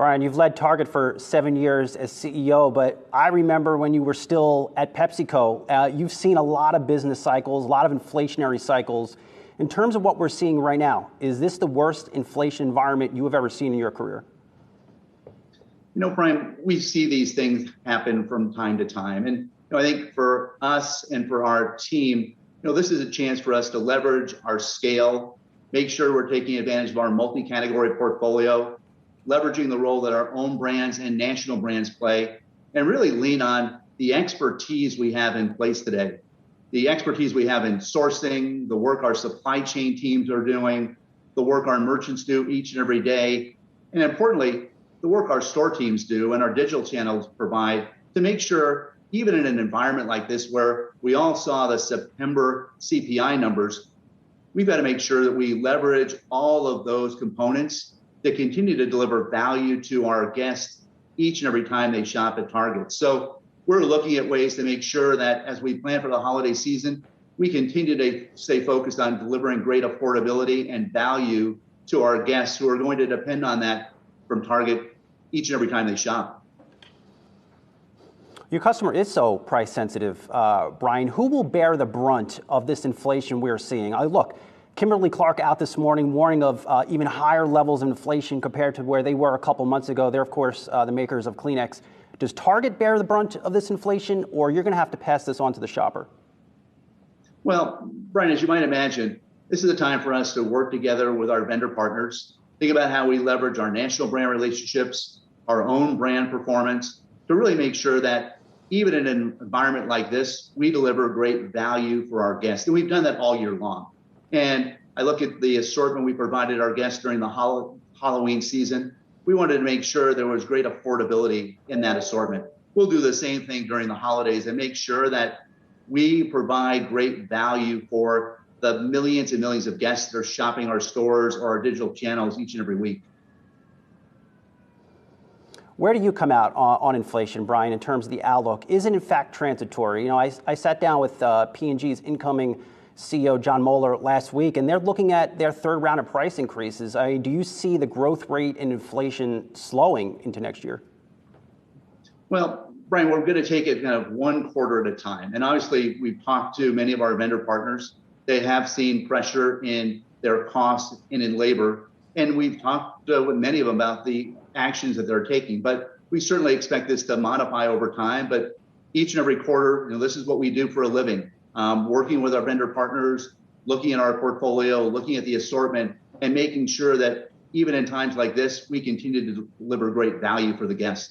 Brian, you've led Target for 7 years as CEO, but I remember when you were still at PepsiCo. You've seen a lot of business cycles, a lot of inflationary cycles. In terms of what we're seeing right now, is this the worst inflation environment you have ever seen in your career? Brian, we see these things happen from time to time. And I think for us and for our team, this is a chance for us to leverage our scale, make sure we're taking advantage of our multi-category portfolio, leveraging the role that our own brands and national brands play, and really lean on the expertise we have in place today. The expertise we have in sourcing, the work our supply chain teams are doing, the work our merchants do each and every day, and importantly, the work our store teams do and our digital channels provide to make sure, even in an environment like this where we all saw the September CPI numbers, we've got to make sure that we leverage all of those components to continue to deliver value to our guests each and every time they shop at Target. So we're looking at ways to make sure that as we plan for the holiday season, we continue to stay focused on delivering great affordability and value to our guests who are going to depend on that from Target each and every time they shop. Your customer is so price sensitive, Brian. Who will bear the brunt of this inflation we're seeing? Look, Kimberly-Clark out this morning warning of even higher levels of inflation compared to where they were a couple months ago. They're, of course, the makers of Kleenex. Does Target bear the brunt of this inflation, or you're going to have to pass this on to the shopper? Well, Brian, as you might imagine, this is a time for us to work together with our vendor partners, think about how we leverage our national brand relationships, our own brand performance, to really make sure that even in an environment like this, we deliver great value for our guests. And we've done that all year long. And I look at the assortment we provided our guests during the Halloween season. We wanted to make sure there was great affordability in that assortment. We'll do the same thing during the holidays and make sure that we provide great value for the millions and millions of guests that are shopping our stores or our digital channels each and every week. Where do you come out on inflation, Brian, in terms of the outlook? Is it in fact transitory? I sat down with P&G's incoming CEO, John Moeller, last week, and they're looking at their third round of price increases. Do you see the growth rate in inflation slowing into next year? Well, Brian, we're going to take it kind of one quarter at a time. And obviously, we've talked to many of our vendor partners. They have seen pressure in their costs and in labor. And we've talked with many of them about the actions that they're taking. But we certainly expect this to modify over time. But each and every quarter, this is what we do for a living. Working with our vendor partners, looking at our portfolio, looking at the assortment, and making sure that even in times like this, we continue to deliver great value for the guest.